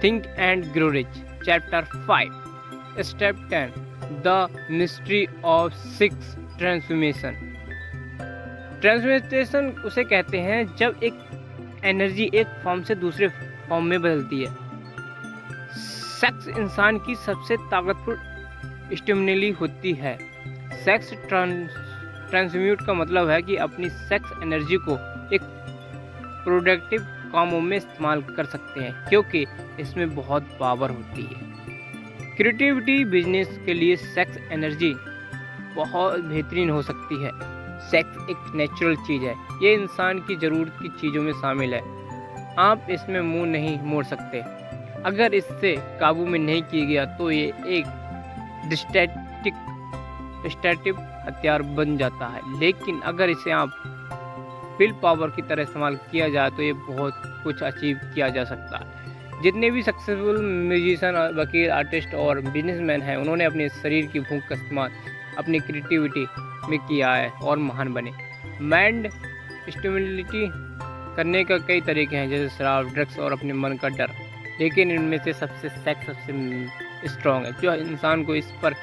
Think and Grow Rich, Chapter 5, Step 10, The Mystery of Six Transformation. Transformation उसे कहते हैं जब एक एनर्जी एक फॉर्म से दूसरे फॉर्म में बदलती है। सेक्स इंसान की सबसे ताकतवर स्टिमुली होती है। सेक्स ट्रांसम्यूट का मतलब है कि अपनी सेक्स एनर्जी को एक प्रोडक्टिव कामों में इस्तेमाल कर सकते हैं, क्योंकि इसमें बहुत पावर होती है। क्रिएटिविटी बिजनेस के लिए सेक्स एनर्जी बहुत बेहतरीन हो सकती है। सेक्स एक नेचुरल चीज़ है, ये इंसान की ज़रूरत की चीज़ों में शामिल है। आप इसमें मुंह नहीं मोड़ सकते। अगर इससे काबू में नहीं किया गया तो ये एक डिस्ट्रक्टिव हथियार बन जाता है, लेकिन अगर इसे आप विल पावर की तरह इस्तेमाल किया जाए तो ये बहुत कुछ अचीव किया जा सकता है। जितने भी सक्सेसफुल म्यूजिशियन, वकील, आर्टिस्ट और बिजनेसमैन हैं, उन्होंने अपने शरीर की भूख का इस्तेमाल अपनी क्रिएटिविटी में किया है और महान बने। माइंड स्टिमुलेटी करने का कई तरीके हैं, जैसे शराब, ड्रग्स और अपने मन का डर, लेकिन इनमें से सेक्स सबसे स्ट्रॉन्ग है। जो इंसान को इस पर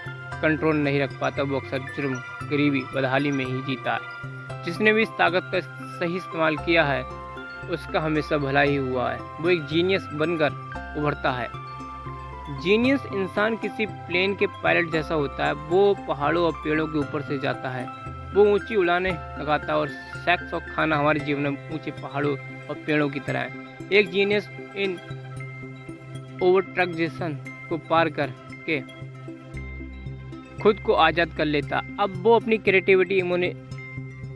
कंट्रोल नहीं रख पाता वो अक्सर जुर्म, गरीबी, बदहाली में ही जीता है। जिसने भी इस ताकत का सही इस्तेमाल किया है उसका हमेशा भला ही हुआ है। वो एक जीनियस बनकर उभरता है। जीनियस इंसान किसी प्लेन के पायलट जैसा होता है। वो पहाड़ों और पेड़ों के ऊपर से जाता है। वो ऊंची उड़ानें लगाता है और सेक्स और खाना हमारे जीवन में ऊंचे पहाड़ों और पेड़ों की तरह है। एक जीनियस इन ओवरट्रक्जेशन को पार करके खुद को आज़ाद कर लेता। अब वो अपनी क्रिएटिविटी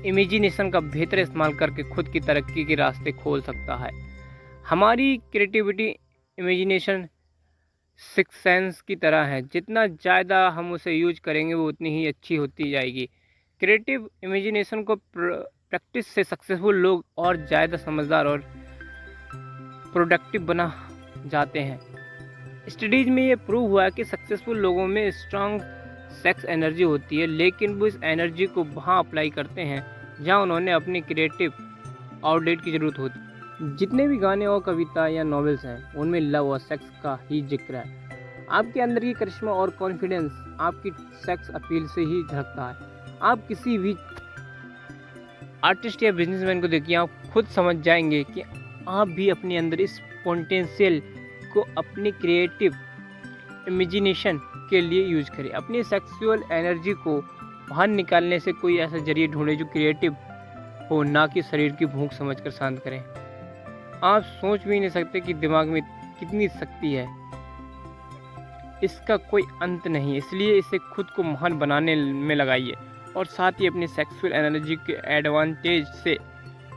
इमेजिनेशन का बेहतर इस्तेमाल करके खुद की तरक्की के रास्ते खोल सकता है। हमारी क्रिएटिविटी इमेजिनेशन सिक्स सेंस की तरह है। जितना ज़्यादा हम उसे यूज करेंगे वो उतनी ही अच्छी होती जाएगी। क्रिएटिव इमेजिनेशन को प्रैक्टिस से सक्सेसफुल लोग और ज़्यादा समझदार और प्रोडक्टिव बना जाते हैं। स्टडीज़ में ये प्रूव हुआ है कि सक्सेसफुल लोगों में स्ट्रांग सेक्स एनर्जी होती है, लेकिन वो इस एनर्जी को वहाँ अप्लाई करते हैं जहाँ उन्होंने अपनी क्रिएटिव आउटलेट की ज़रूरत होती। जितने भी गाने और कविता या नॉवेल्स हैं उनमें लव और सेक्स का ही जिक्र है। आपके अंदर की करिश्मा और कॉन्फिडेंस आपकी सेक्स अपील से ही झलकता है। आप किसी भी आर्टिस्ट या बिजनेसमैन को देखिए, आप खुद समझ जाएंगे कि आप भी अपने अंदर इस पोटेंशियल को अपनी क्रिएटिव इमेजिनेशन के लिए यूज करें। अपनी सेक्सुअल एनर्जी को बाहर निकालने से कोई ऐसा जरिए ढूंढे जो क्रिएटिव हो, ना कि शरीर की भूख समझकर शांत करें। आप सोच भी नहीं सकते कि दिमाग में कितनी शक्ति है, इसका कोई अंत नहीं। इसलिए इसे खुद को महान बनाने में लगाइए और साथ ही अपनी सेक्सुअल एनर्जी के एडवांटेज से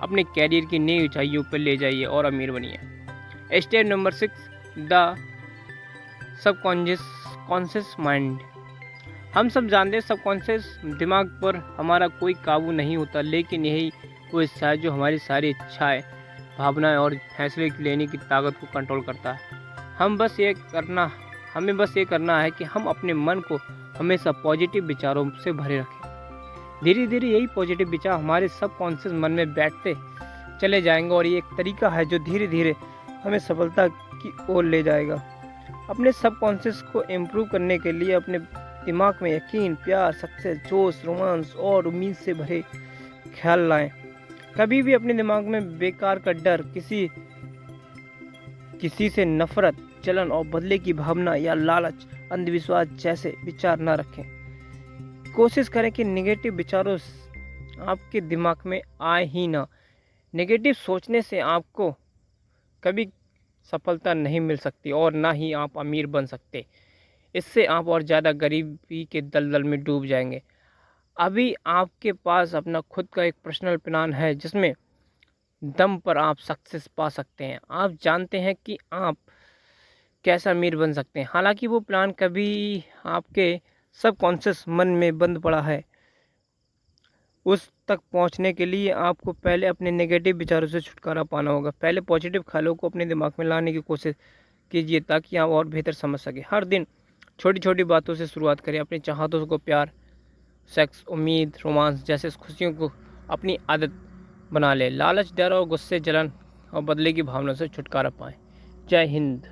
अपने कैरियर की नई ऊंचाइयों पर ले जाइए और अमीर बनिए। Step number 6, the subconscious mind. हम सब जानते हैं सबकॉन्शियस दिमाग पर हमारा कोई काबू नहीं होता, लेकिन यही वो हिस्सा है जो हमारी सारी इच्छाएं, भावनाएं और फैसले लेने की ताकत को कंट्रोल करता है। हमें बस ये करना है कि हम अपने मन को हमेशा पॉजिटिव विचारों से भरे रखें। धीरे धीरे यही पॉजिटिव विचार हमारे सबकॉन्शियस मन में बैठते चले जाएंगे और ये एक तरीका है जो धीरे धीरे हमें सफलता की ओर ले जाएगा। अपने सबकॉन्शियस को इम्प्रूव करने के लिए अपने दिमाग में यकीन, प्यार, सक्सेस, जोश, रोमांस और उम्मीद से भरे ख्याल लाएं। कभी भी अपने दिमाग में बेकार का डर, किसी से नफरत, जलन और बदले की भावना या लालच, अंधविश्वास जैसे विचार न रखें। कोशिश करें कि नेगेटिव विचारों आपके दिमाग में आए ही ना। नेगेटिव सोचने से आपको कभी सफलता नहीं मिल सकती और ना ही आप अमीर बन सकते। इससे आप और ज़्यादा गरीबी के दलदल में डूब जाएंगे। अभी आपके पास अपना खुद का एक पर्सनल प्लान है जिसमें दम पर आप सक्सेस पा सकते हैं। आप जानते हैं कि आप कैसा अमीर बन सकते हैं। हालांकि वो प्लान कभी आपके सबकॉन्शियस मन में बंद पड़ा है। उस तक पहुंचने के लिए आपको पहले अपने नेगेटिव विचारों से छुटकारा पाना होगा। पहले पॉजिटिव ख्यालों को अपने दिमाग में लाने की कोशिश कीजिए ताकि आप और बेहतर समझ सकें। हर दिन छोटी छोटी बातों से शुरुआत करें। अपनी चाहतों को प्यार, सेक्स, उम्मीद, रोमांस जैसे खुशियों को अपनी आदत बना लें। लालच, डर और गुस्से, जलन और बदले की भावना से छुटकारा पाएं। जय हिंद।